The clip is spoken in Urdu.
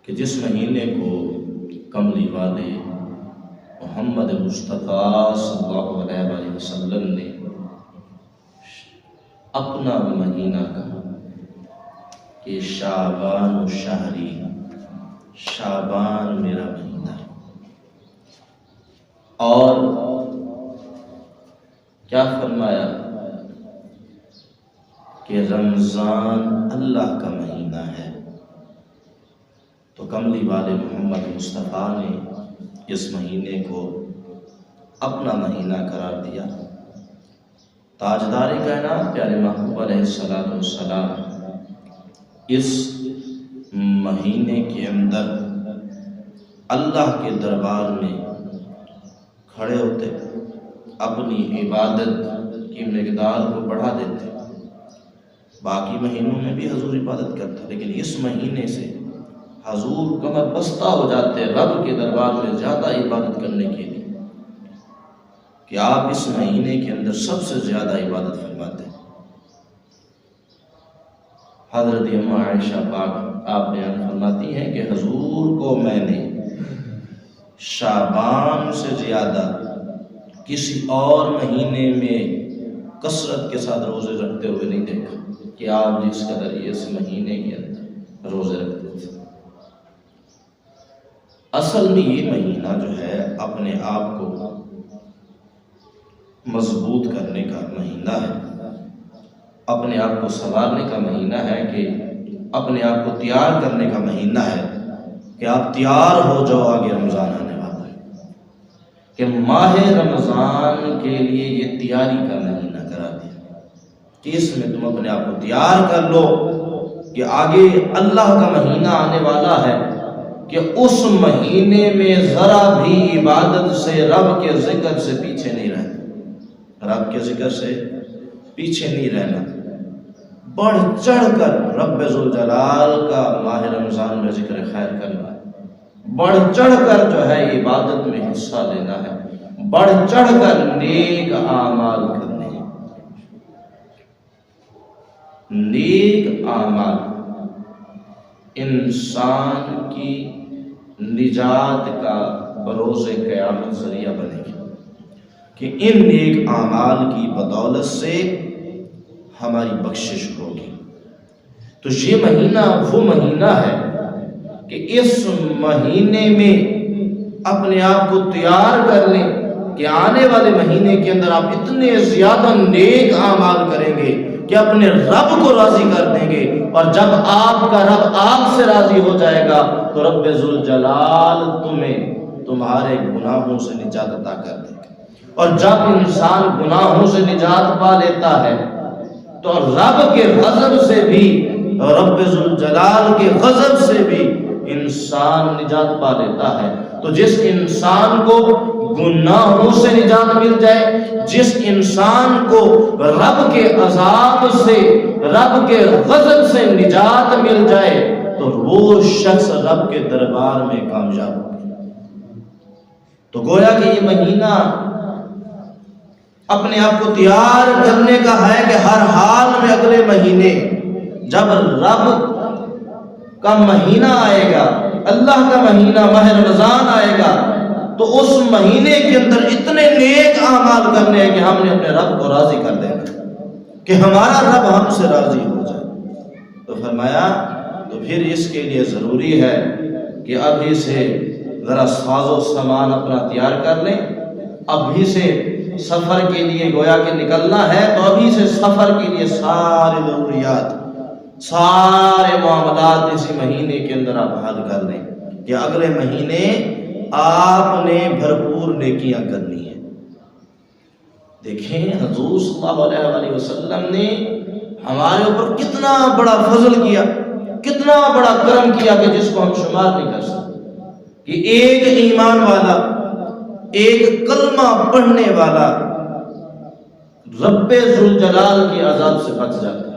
کہ جس مہینے کو کملی والے محمد مصطفیٰ صلی اللہ علیہ وسلم نے اپنا مہینہ کہا کہ شعبان شہری، شعبان میرا مہینہ ہے، اور کیا فرمایا کہ رمضان اللہ کا مہینہ ہے۔ تو کملی والے محمد مصطفیٰ نے اس مہینے کو اپنا مہینہ قرار دیا۔ تاجدار کائنات پیارے محبوب علیہ السلام اس مہینے کے اندر اللہ کے دربار میں کھڑے ہوتے، اپنی عبادت کی مقدار کو بڑھا دیتے۔ باقی مہینوں میں بھی حضور عبادت کرتے، لیکن اس مہینے سے حضور کمر بستہ ہو جاتے رب کے دربار میں زیادہ عبادت کرنے کے لیے، کہ آپ اس مہینے کے اندر سب سے زیادہ عبادت فرماتے ہیں۔ حضرت اماں عائشہ پاک آپ بیان فرماتی ہیں کہ حضور کو میں نے شعبان سے زیادہ کسی اور مہینے میں کثرت کے ساتھ روزے رکھتے ہوئے نہیں دیکھا کہ آپ جس قدر اس مہینے کے اندر روزے رکھتے تھے۔ اصل میں یہ مہینہ جو ہے اپنے آپ کو مضبوط کرنے کا مہینہ ہے، اپنے آپ کو سنوارنے کا مہینہ ہے، کہ اپنے آپ کو تیار کرنے کا مہینہ ہے، کہ آپ تیار ہو جاؤ، آگے رمضان آنے والا ہے، کہ ماہ رمضان کے لیے یہ تیاری کا مہینہ کرا دیا کہ اس میں تم اپنے آپ کو تیار کر لو کہ آگے اللہ کا مہینہ آنے والا ہے، کہ اس مہینے میں ذرا بھی عبادت سے، رب کے ذکر سے پیچھے نہیں رہنا، رب کے ذکر سے پیچھے نہیں رہنا، بڑھ چڑھ کر رب ذوالجلال کا ماہ رمضان میں ذکر خیر کرنا ہے، بڑھ چڑھ کر جو ہے عبادت میں حصہ لینا ہے، بڑھ چڑھ کر نیک اعمال کرنے ہیں۔ نیک اعمال انسان کی نجات کا بروز قیامت ذریعہ بنے گی، کہ ان نیک اعمال کی بدولت سے ہماری بخشش ہوگی۔ تو یہ مہینہ وہ مہینہ ہے کہ اس مہینے میں اپنے آپ کو تیار کر لیں کہ آنے والے مہینے کے اندر آپ اتنے زیادہ نیک اعمال کریں گے کہ اپنے رب کو راضی کر دیں گے، اور جب آپ کا رب آپ سے راضی ہو جائے گا تو رب ذوالجلال تمہیں تمہارے گناہوں سے نجات عطا کر دے گا۔ اور جب انسان گناہوں سے نجات پا لیتا ہے تو رب کے غضب سے بھی، رب ذوالجلال کے غضب سے بھی انسان نجات پا لیتا ہے۔ تو جس انسان کو گناہوں سے نجات مل جائے، جس انسان کو رب کے عذاب سے، رب کے غضب سے نجات مل جائے، تو وہ شخص رب کے دربار میں کامیاب ہو گیا۔ تو گویا کہ یہ مہینہ اپنے آپ کو تیار کرنے کا ہے کہ ہر حال میں اگلے مہینے جب رب کا مہینہ آئے گا، اللہ کا مہینہ ماہ رمضان آئے گا، تو اس مہینے کے اندر اتنے نیک اعمال کرنے ہیں کہ ہم نے اپنے رب کو راضی کر دینا، کہ ہمارا رب ہم سے راضی ہو جائے۔ تو فرمایا تو پھر اس کے لیے ضروری ہے کہ ابھی سے ذرا ساز و سامان اپنا تیار کر لیں، ابھی سے سفر کے لیے گویا کہ نکلنا ہے، تو ابھی سے سفر کے لیے سارے ضروریات، سارے معاملات اسی مہینے کے اندر آپ حل کر لیں، کہ اگلے مہینے آپ نے بھرپور نیکیاں کرنی ہیں۔ دیکھیں حضور صلی اللہ علیہ وسلم نے ہمارے اوپر کتنا بڑا فضل کیا، کتنا بڑا کرم کیا، کہ جس کو ہم شمار نہیں کر سکتے، کہ ایک ایمان والا، ایک کلمہ پڑھنے والا رب ذوالجلال کے عذاب سے بچ جاتا ہے۔